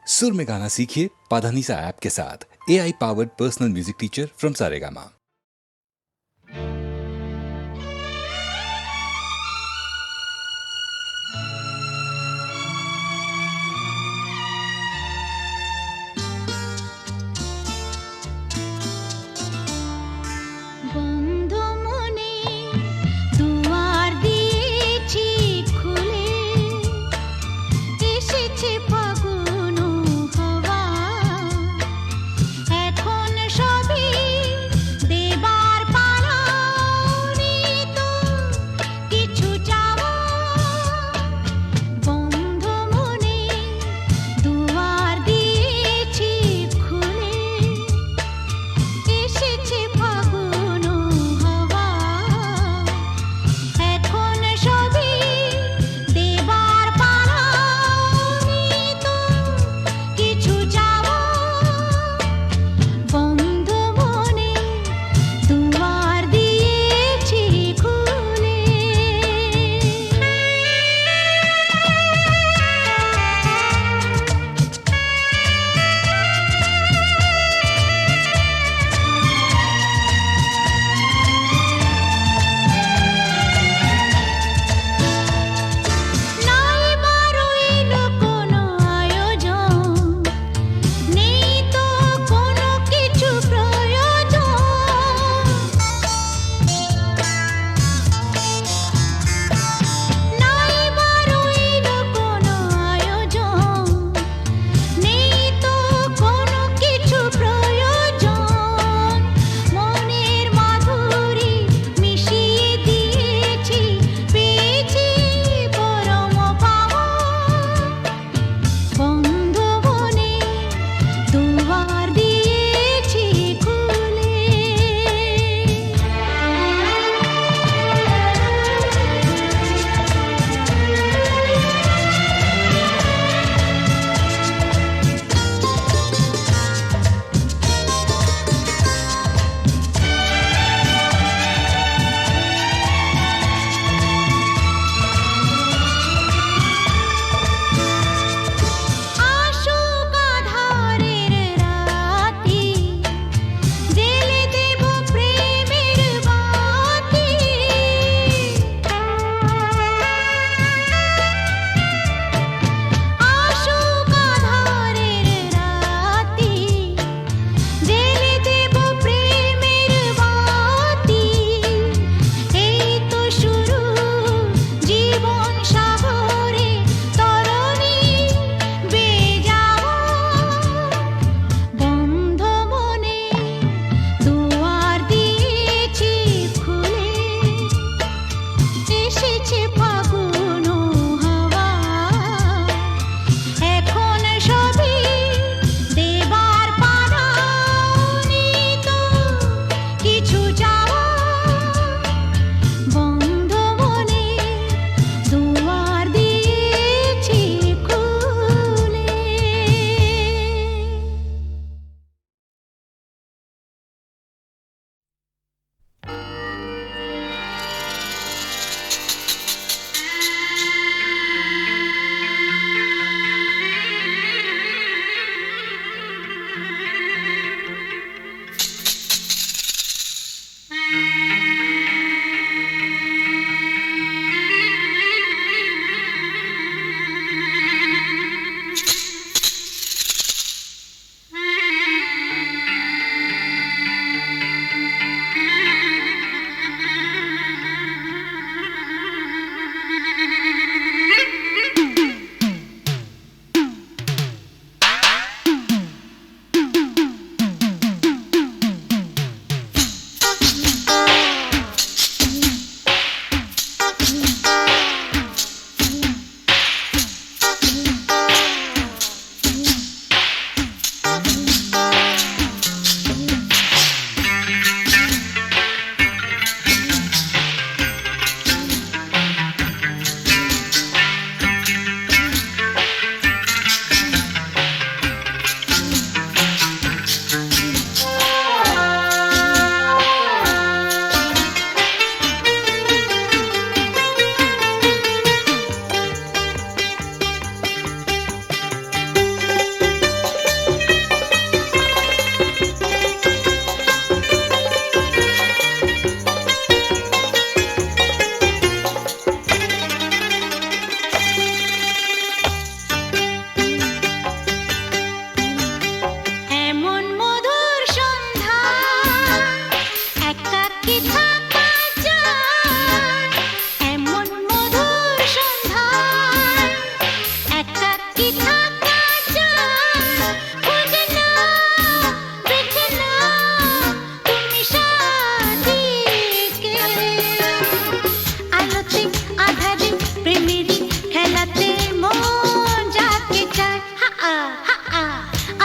सुर में गाना सीखिए पाधानीसा ऐप के साथ। AI powered personal music teacher from Saregama.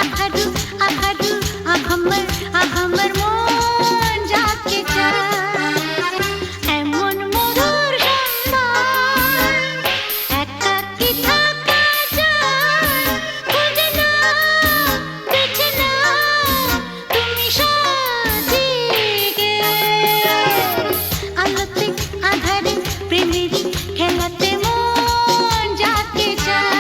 আহারু আহারু আহামর মন যাকে চায় এমন মধুর সন্ধান একাকী থাকা যায় খুঁজে নাও বেছে নাও তুমি সাজিকে আলোতে আধারে প্রেমেরই খেলাতে মন যাকে চায়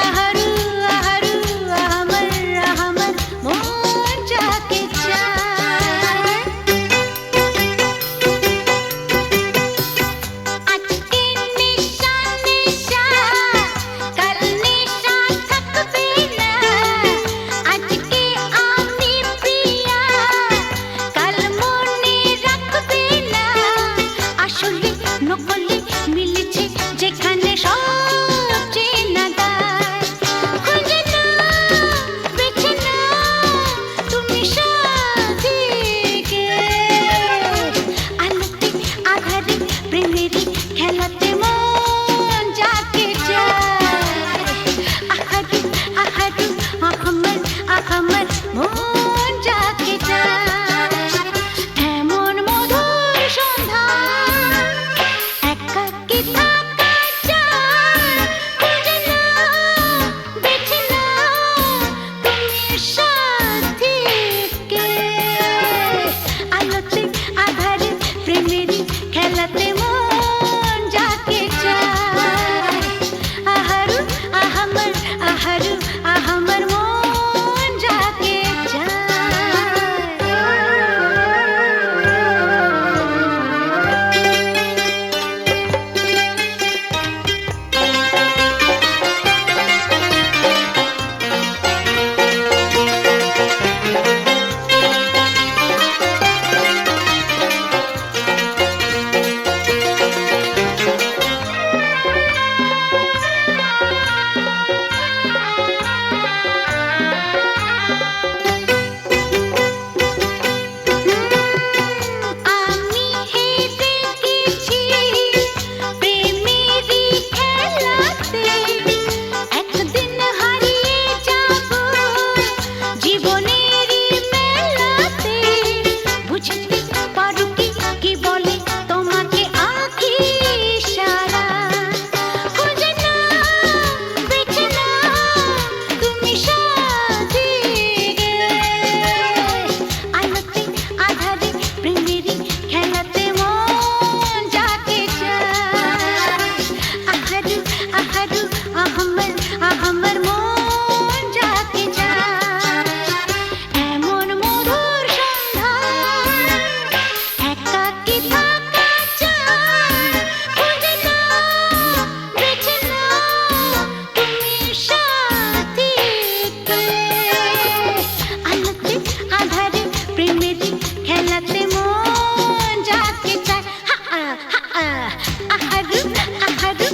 আহারু আহারু আহামর মন যাকে চায় আজকে নিশা নিশা কাল নিশা থাকবে না আজকে আমি প্রিয়া কাল মনে রাখবে না আসলে নকলে মিলেছে যেখানে সব চেনা দায় খুঁজে নাও বেছে নাও তুমি সাজিকে আলোতে আধারে প্রেমেরই খেলাতে মন যাকে চায় আহারু আহারু আহামর মন যাকে চায় এমন মধুর সন্ধান একাকী থাকা যায় খুঁজে নাও বেছে নাও তুমি সাথীকে আলোতে আধারে প্রেমেরই খেলাতে মন যাকে চায় আহারু আহামর মন যাকে আমি হেরে গেছি প্রেমেরই খেলাতে একদিন হারিয়ে যাব জীবনেরই মেলাতে বুঝতে পারো কি বলে তোমাকে আঁখি ইশারা খুঁজে নাও বেছে নাও তুমি সাজিকে আলোতে আধারে প্রেমেরই খেলাতে মন যাকে চায় আহারু আহারু আহামর মন যাকে চায় এমন মধুর সন্ধান একাকী থাকা যায় খুঁজে নাও বেছে নাও তুমি সাথীকে আলোতে আধারে প্রেমেরই খেলাতে মন যাকে চায় আহারু আহারু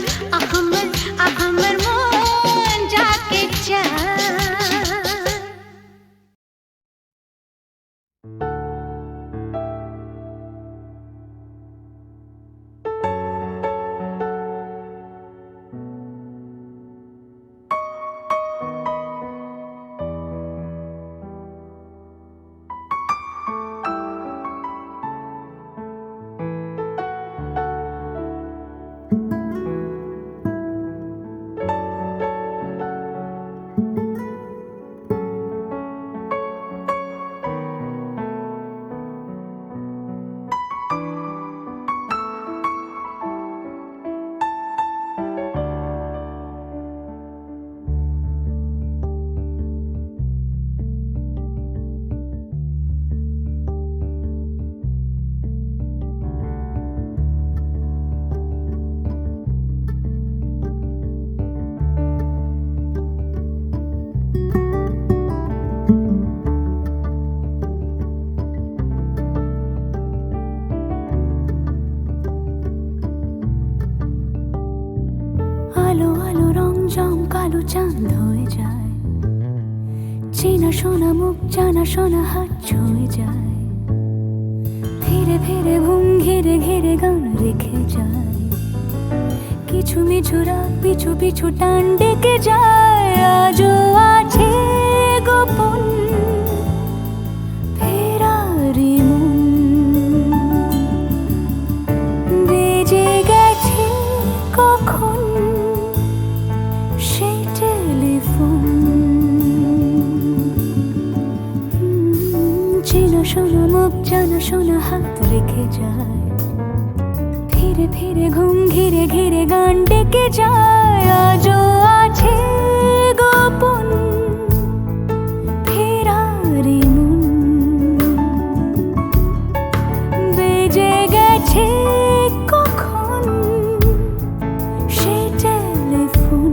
আহামর মন যাকে চায় কালো চাঁদ হয়ে যায়, চেনা শোনা মুখ জানা শোনা হাত ছুঁয়ে যায়, ধীরে ধীরে ঘুম ঘিরে ঘিরে গান রেখে যায়, কিছু মিছু রাত পিছু পিছু টান ডেকে যায়। মুখ জানা শোনা হাত রেখে যায়, ফিরে ফিরে ঘুম ঘিরে ঘিরে গান ডেকে যায়। আজও আছে গোপন ফেরারি মন, বেজে গেছে কখন সে টেলিফোন।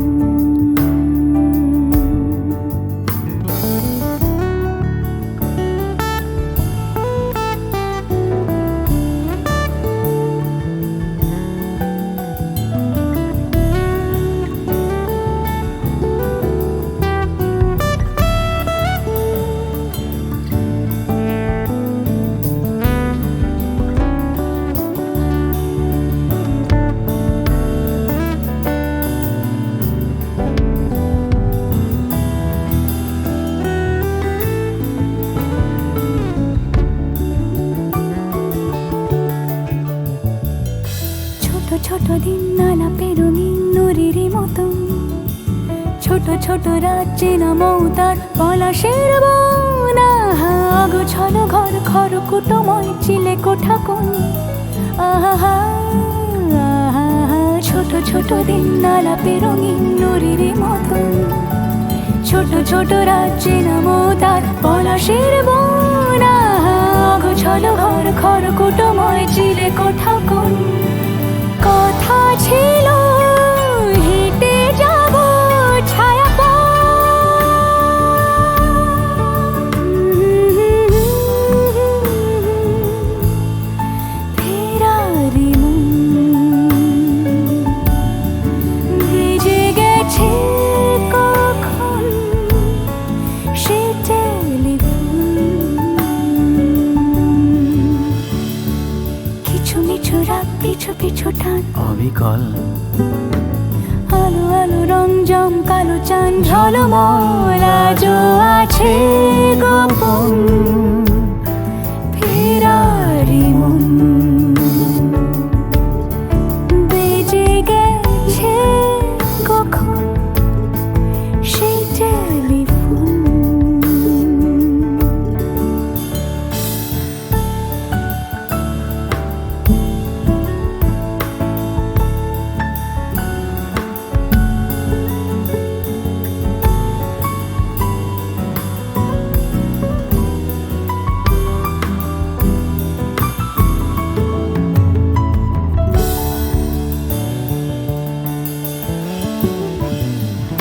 ছোট দিন আলাপে রঙিন নুরির মতন, ছোট ছোট রাজ্যে নামৌতার পলাশের বন। গোছানো ঘর খড়কুটোময় চিলে কোঠা কোন, আহা ছোট ছোট দিন আলাপে রঙিন নুরির মতন, ছোট ছোট রাজ্যে নামৌতার পলাশের বন। গোছানো ঘর খড়কুটোময় চিলে কোঠা কোন। কথা ছিল হেঁটে যাব ছায়া ফেরারি মন, ভেজে গেছে কখন সে টেলিফোন। কিছু মিছু রাত পিছু পিছু টান অবিকল, আলো আলো রং জম কালো চান ঝলমল। আজও আছে গোপন ফেরারি মন, বেজে গেছে কখন সেই টেলিফোন।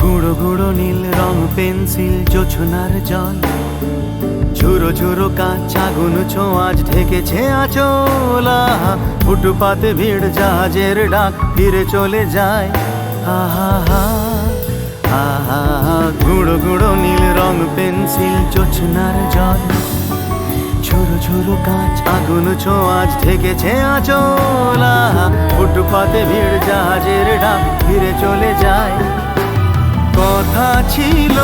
গুঁড়ো গুঁড়ো নীল রং পেন্সিল জোছনার জল, ঝুরো ঝুরো কাঁচ আগুন ছোঁয়াজ ঢেকেছে আঁচলা। ফুটপাতে ভিড় জাহাজের ডাক ফিরে চলে যায়, আহা আহা। গুঁড়ো গুঁড়ো নীল রং পেন্সিল জোছনার জল, ঝুরো ঝুরো কাঁচ আগুন ছোঁয়াজ ঢেকেছে আঁচলা। ফুটপাতে ভিড় জাহাজের ডাক ফিরে চলে যায়। কথা ছিল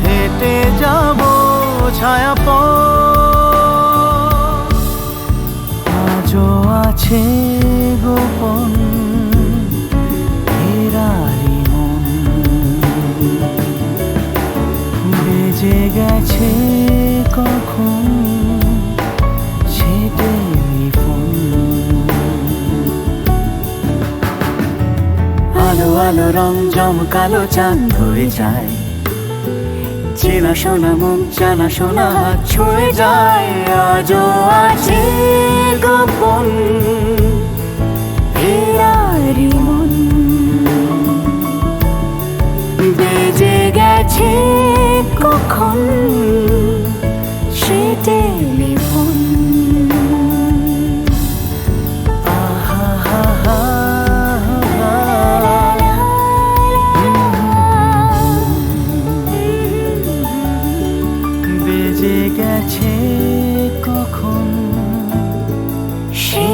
হেঁটে যাব ছায়া আজও আছে গোপন ফেরারি মন, বেজে গেছে কখন সে টেলিফোন। আলো আলো রং জমকালো চাঁদ ধরে যায়, চেনা শোনা মুখ জানা শোনা হাত ছুঁয়ে যায়। আজও আছে গোপন ফেরারি মন, বেজে গেছে কখন সে টেলিফোন। বেজে গেছে কখন সে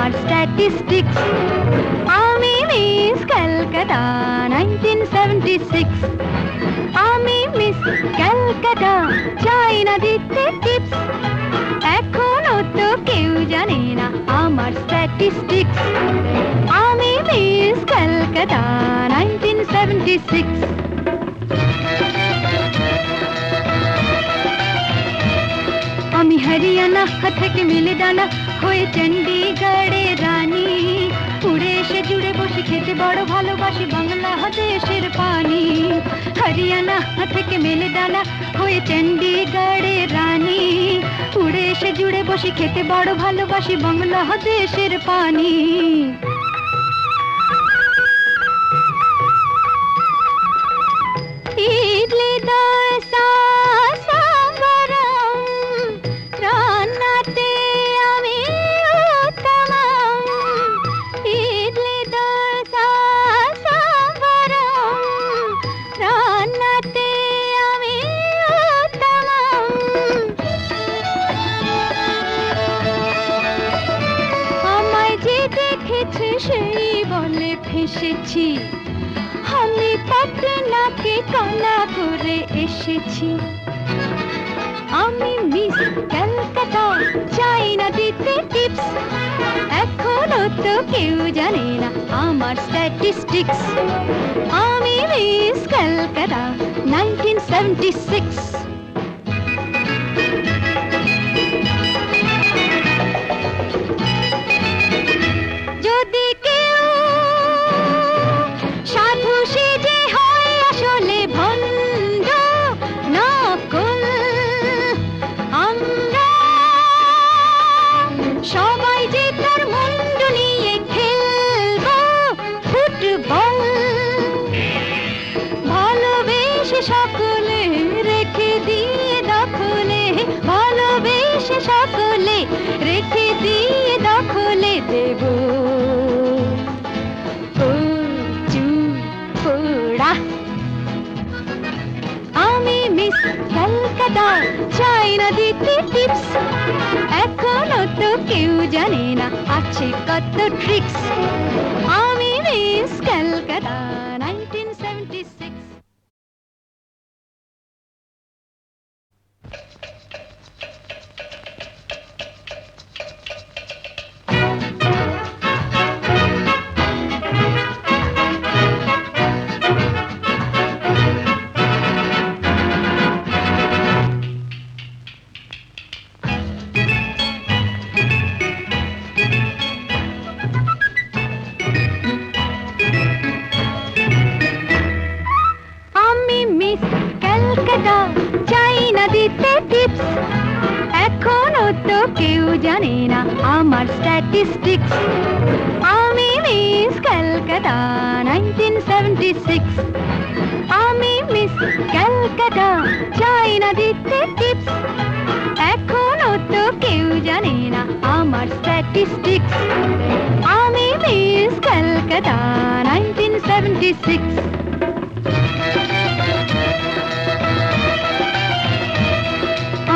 আমার স্ট্যাটিস্টিক্স আমি মিস ক্যালকাটা 1976 আমি মিস ক্যালকাটা চাই না দিতে টিপস এখনো তো কেউ জানে না আমার স্ট্যাটিস্টিক্স আমি মিস ক্যালকাটা 1976 আমি হরিয়ানা থেকে মিলে ডানা হয়ে চণ্ডীগড়ের রানী উড়ে এসে জুড়ে বসে খেতে বড় ভালোবাসি বাংলাদেশের পানি হরিয়ানা থেকে মিলে ডানা হয়ে চণ্ডীগড়ের রানী উড়ে এসে জুড়ে বসে খেতে বড় ভালোবাসি বাংলাদেশের পানি ইডলি দোসা সাম্বারম রান্নাতে আমি উত্তমম ইডলি দোসা সাম্বারম রান্নাতে আমি উত্তমম আমায় যে দেখেছে সেই বলে ফেসেছি আমি পাটনাকে কানা করে এসেছি আমি মিস ক্যালকাটা চাই না দিতে টিপস এখনো তো কেউ জানে না আমার স্ট্যাটিস্টিক্স আমি মিস ক্যালকাটা 1976 যদি কেউ সাধু সেজে হয় আসলে ভণ্ড নকল আমরা সবাই যে তার মুন্ডু নিয়ে খেলবো ফুটবল ভালোবেসে সকলে রেখে দিয়ে দখলে ভালোবেসে সকলে রেখে দিয়ে দখলে দেব পোড়া আমি মিস ক্যালকাটা চাই না দিতে টিপস এখনো তো কেউ জানে না আছে কত ট্রিক্স আমি মিস ক্যালকাটা 1976 আমি মিস ক্যালকাটা চাই না দিতে টিপস এখনো তো কেউ জানে না আমার স্ট্যাটিস্টিক্স আমি মিস ক্যালকাটা 1976 আমি মিস ক্যালকাটা চাই না দিতে টিপস এখনো তো কেউ জানে না আমার স্ট্যাটিস্টিক্স আমি মিস ক্যালকাটা 1976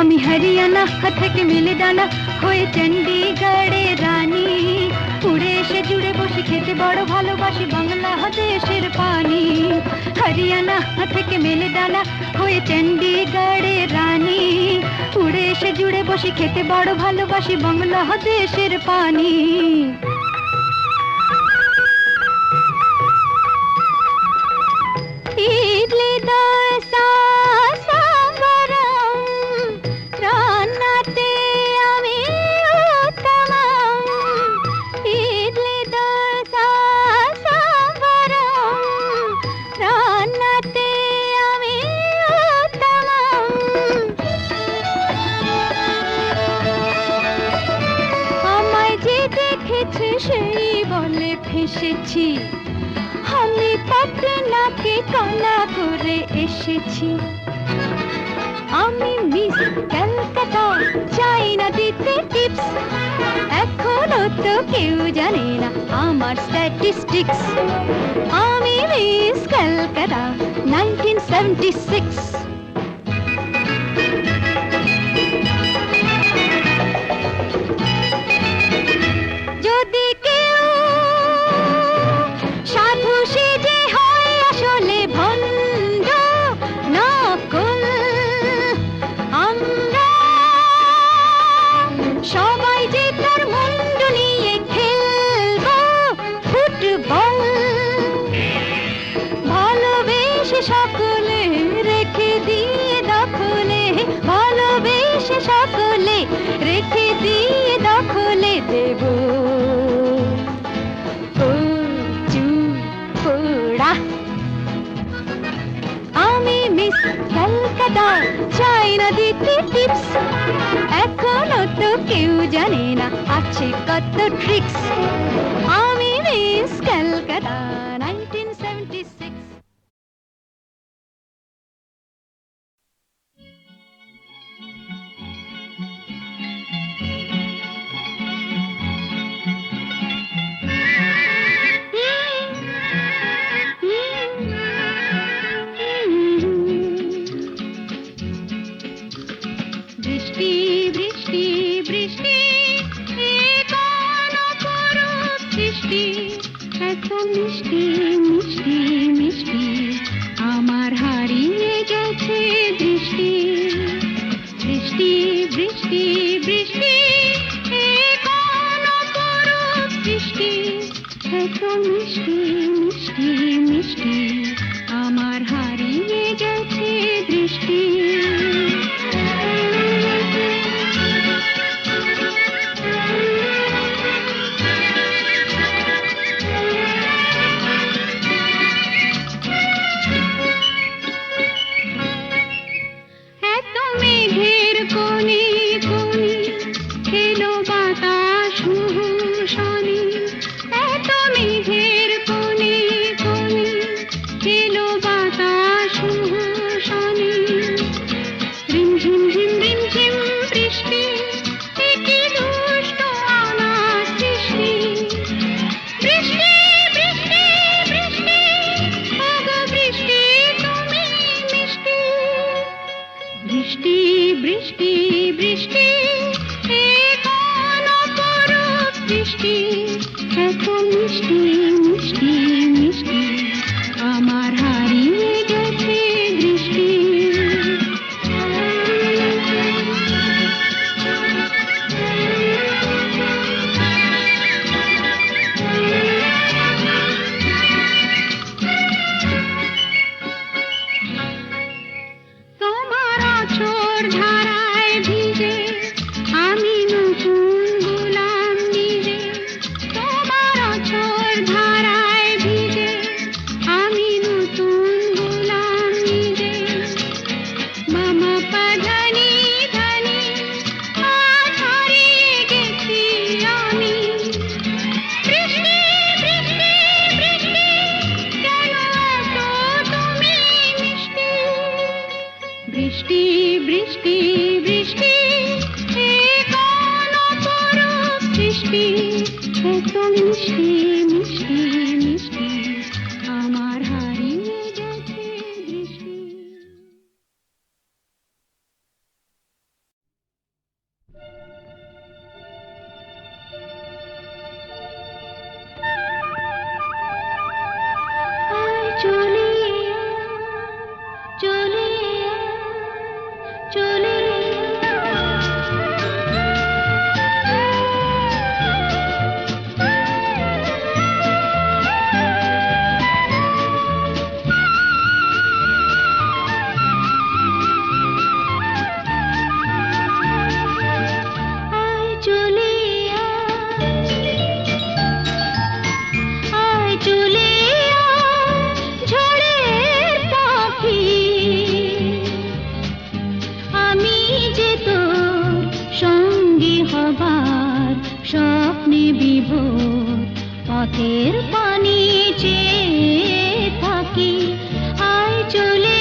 আমি হরিয়ানা থেকে মিলে ডানা হয়ে চণ্ডীগড়ের রানী উড়ে এসে জুড়ে বসে খেতে বড় ভালোবাসি বাংলাদেশের পানি হরিয়ানা থেকে মিলে ডানা হয়ে চণ্ডীগড়ের রানী উড়ে এসে জুড়ে বসে খেতে বড় ভালোবাসি বাংলাদেশের পানি ইডলি দোসা সাম্বারম রান্নাতে আমি উত্তমম ইডলি দোসা সাম্বারম রান্নাতে আমি উত্তমম আমায় যে দেখেছে সেই বলে ফেসেছি আমি পাটনাকে কানা করে এসেছি আমি মিস ক্যালকাটা চাই না দিতে টিপস এখনো তো কেউ জানে না আমার স্ট্যাটিস্টিক্স আমি মিস ক্যালকাটা 1976 যদি তা চাই না দিতে টিপস, এখনো তো কেউ জানে না আছে কত ট্রিক্স। আমি মিস কলকাতা 1976। বৃষ্টি বৃষ্টি বৃষ্টি এ কোন অপরূপ সৃষ্টি, এত মিষ্টি মিষ্টি মিষ্টি আমার হারিয়ে গেছে দৃষ্টি। বৃষ্টি বৃষ্টি বৃষ্টি এ কোন অপরূপ সৃষ্টি, এত মিষ্টি মিষ্টি মিষ্টি আমার হারিয়ে গেছে দৃষ্টি। বৃষ্টি বৃষ্টি বৃষ্টি এ কোন অপরূপ সৃষ্টি, এত মিষ্টি মিষ্টি মিষ্টি আমার হারিয়ে গেছে দৃষ্টি। বৃষ্টি বৃষ্টি বৃষ্টি এ কোন অপরূপ সৃষ্টি, এত মিষ্টি মিষ্টি মিষ্টি আমার হারিয়ে গেছে দৃষ্টি। চলে চলে চলে স্বপ্নে বিভোর পথের পানি চেয়ে থাকি, আয় চলে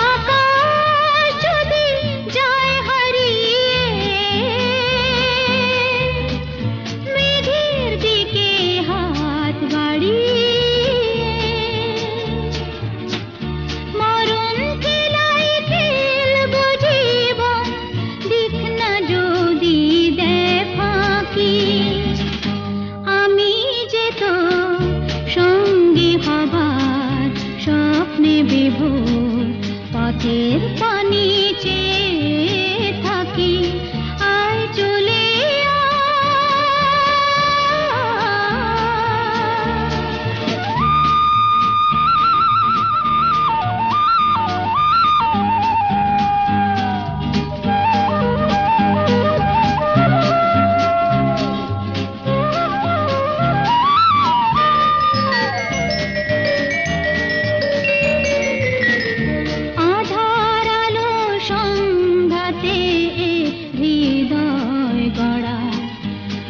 আকাশ যদি যায় হারিয়ে মেঘের দিকে হাত বাড়িয়ে,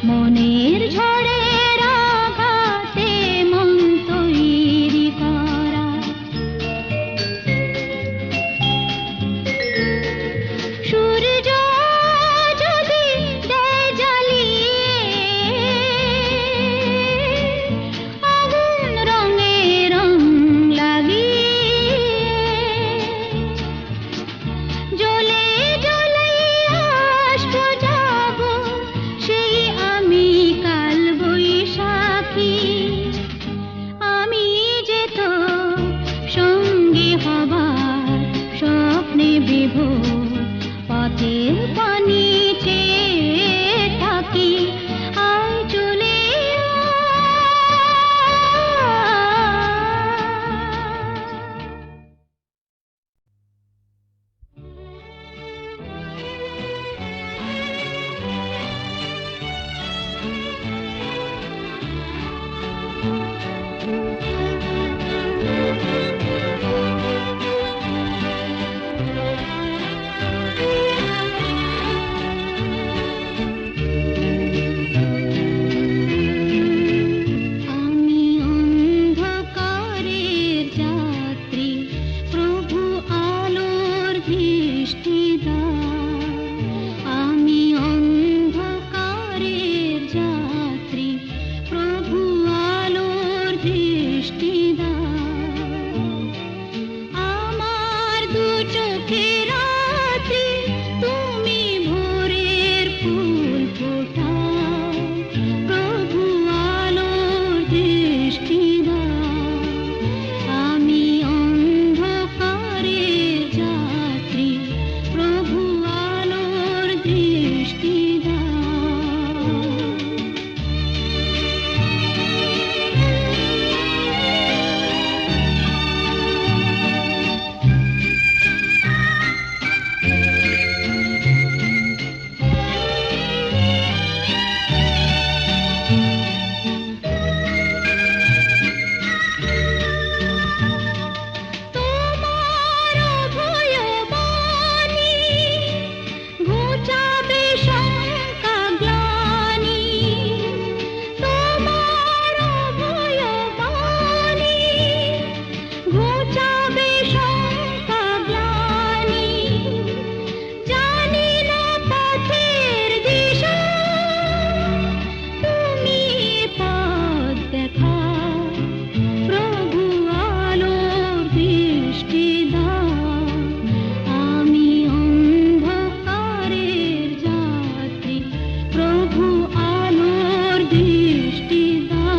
মনের ঝড়ের আঘাতে মন তৈরি করা। সূর্য যদি দেয় জ্বালিয়ে আগুন রঙে রং লাগিয়ে, জ্বলে জ্বলে আসবো যাব সেই আমি কাল বৈশাখী। আমি যে তো সঙ্গী হবার স্বপ্নে বিভোর, পথের পানি চেয়ে থাকি। আয় চলে আমি অন্ধকারের যাত্রী, প্রভু আলোর দৃষ্টি দাও। আমি অন্ধকারের যাত্রী, প্রভু আলোর দৃষ্টি দাও। আমার দু চোখের রাত্রি তুমি ভোরের ফুল ফোটাও। প্রভু আলোর দৃষ্টি দাও। আমি অন্ধকারের যাত্রী, প্রভু আলোর দৃষ্টি দাও। তোমার অভয়বাণী ঘুচাবে শঙ্কা গ্লানি। তোমার অভয়বাণী ঘুচাবে শঙ্কা গ্লানি। জানি না পথের দিশা, তুমি পথ দেখাও। প্রভু আলোর দৃষ্টি দাও। আমি অন্ধকারের যাত্রী, প্রভু আলোর দৃষ্টি দাও।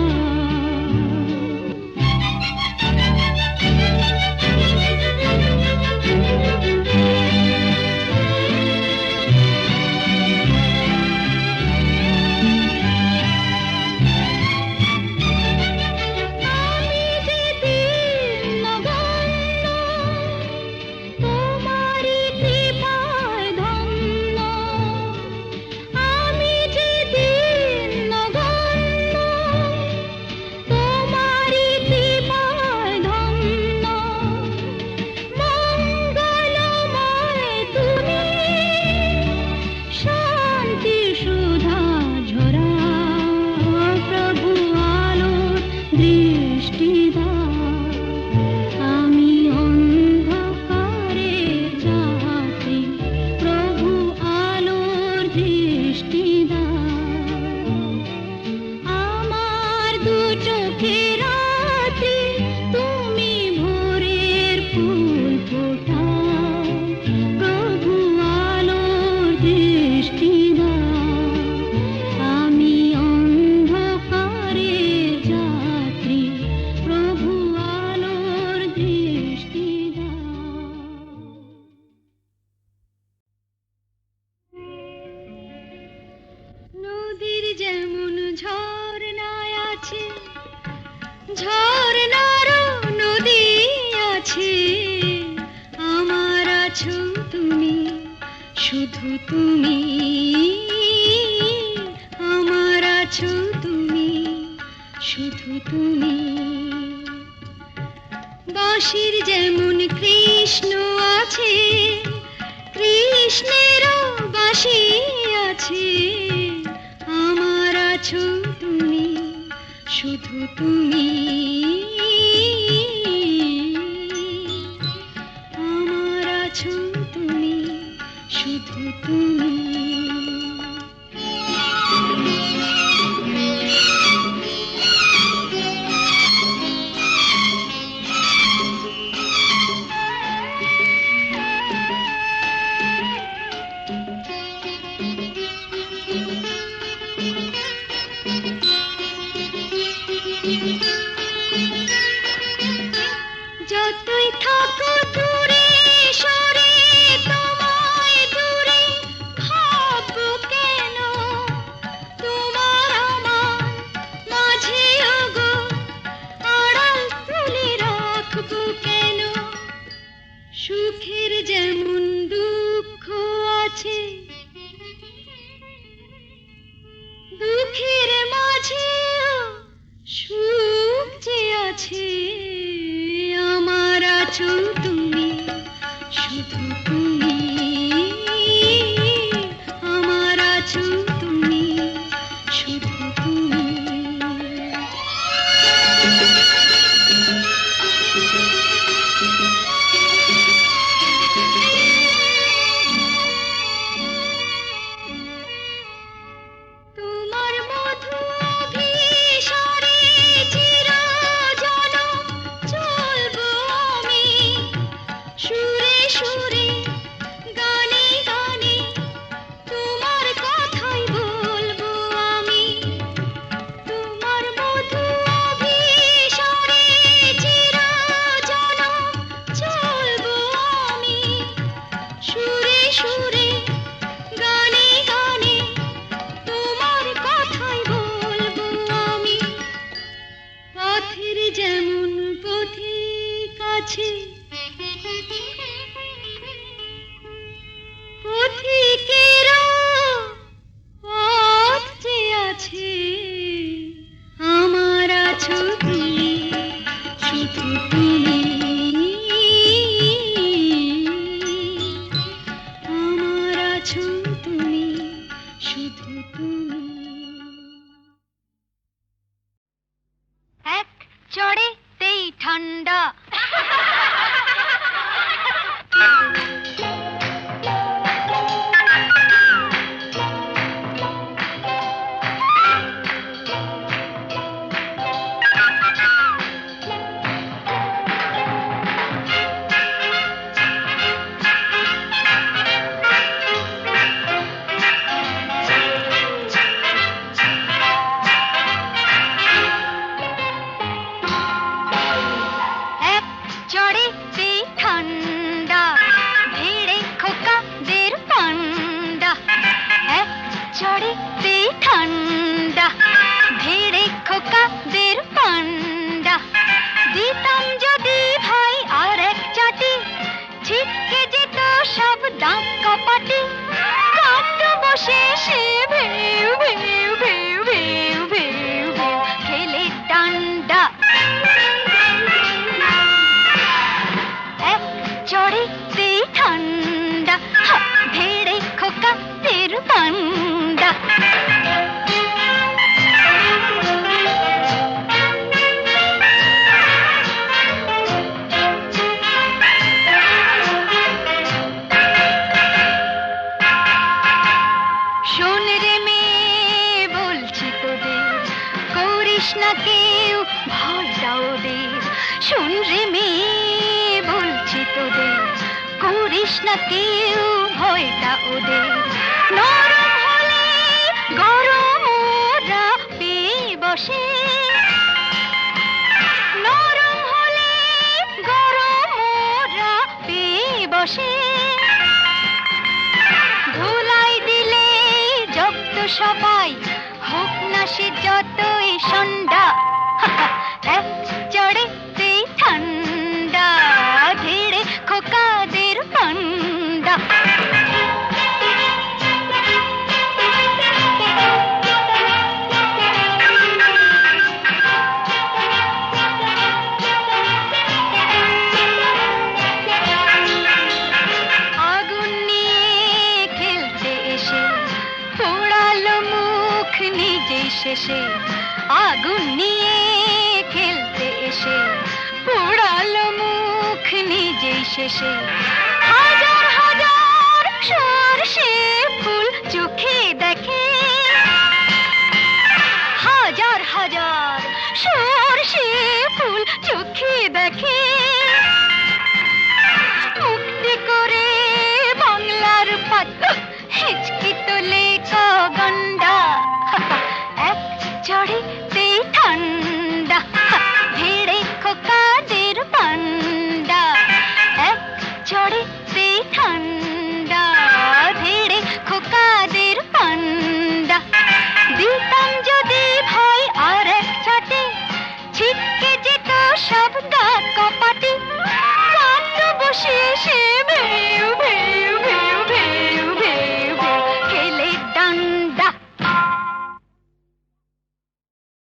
আমি যে দীনগণ্য, তোমারি কৃপায় ধন্য। আমি যে দীনগণ্য, তোমারি কৃপায় ধন্য। মঙ্গলময় তুমি, শান্তি সুধা ঝরাও। প্রভু আলোর দৃষ্টি দাও। আমি অন্ধকারের যাত্রী, প্রভু আলোর দৃষ্টি দাও। আমার দু চোখের রাত্রি তুমি ভোরের ফুল ফোটাও। প্রভু আলোর দৃষ্টি দাও। আমি অন্ধকারের যাত্রী, প্রভু আলোর দৃষ্টি দাও। নদীর যেমন ঝর্ণায় আছে, ঝর্ণারও নদী আছে। আমার আছো তুমি, শুধু তুমি। আমার আছো তুমি, শুধু তুমি। বাঁশির যেমন কৃষ্ণ আছে, কৃষ্ণেরও বাঁশি আছে। আমার আছো তুমি, শুধু তুমি, আমার আছো তুমি, শুধু তুমি। যতই থাকো দূরে সরে, তোমায় দূরে ভাববো কেন, তোমার আমার মাঝে ওগো আড়াল তুলে রাখবো কেন। সুখের যেমন দুঃখ আছে, দুঃখের মাঝেও সুখ যে আছে, আমার আছো তুমি, শুধু তুমি, আমার আছো তুমি, শুধু তুমি। তোমার মধু অভিসারে চিরজনম চলবো আমি, সুরে সুরে গানে গানে তোমার কথাই বলবো আমি। তোমার মধু অভিসারে চিরজনম চলবো আমি, সুরে সুরে গানে গানে তোমার কথাই বলবো আমি। পথের যেমন পথিক আছে, পথিকেরও পথ যে আছে, আমার আছো তুমি, শুধু তুমি, আমার আছো তুমি, শুধু তুমি। এক চড়েতেই ঠান্ডা, এক চড়েতেই ঠান্ডা, ভিড়ে খোকাদের পান্ডা। এক চড়েতেই ঠান্ডা, ভিড়ে খোকাদের পান্ডা। দিতাম যদি ভাই আর এক চাটি, ছিটকে যেত সব দাঁত কপাটি। কাঁদত বসে সে ভেউ ভেউ ভেউ ভেউ ভেউ ভেউ খেলে ডান্ডা। এক চড়েতেই ঠান্ডা, ভেড়ে খোকাদের পান্ডা। শোন রে মেয়ে বলছি তোদের, করিস না কেউ ভয়টা ওদের। শোন রে মেয়ে বলছি তোদের, করিস না কেউ ভয়টা ওদের। নরম হলে গরম ওরা পেয়ে বসে, নরম হলে গরম ওরা পেয়ে বসে। ধুলাই দিলে জব্দ সবাই, হোক না সে যতই সন্ডা। এক চড়েতেই ঠান্ডা, ধীরে খোকাদের পান্ডা। আগুন নিয়ে খেলতে এসে পোড়ালো মুখ শেষে আগুন নিয়ে খেলতে এসে পোড়ালো মুখ নিজেই শেষে হাজার হাজার সরষে ফুল চোখে দেখে হাজার হাজার সরষে ফুল চোখে দেখে মুক্তি করে বাংলার পাত হিচকি তোলে গন্ডা এক চড়েতেই ঠান্ডা ভিড়ে খোকাদের পান্ডা এক চড়েতেই ঠান্ডা ভিড়ে খোকাদের পান্ডা দিতাম যদি ভাই আর এক ছাটে ছিটকে যেত সব গা কপাটে কাঁদ বসে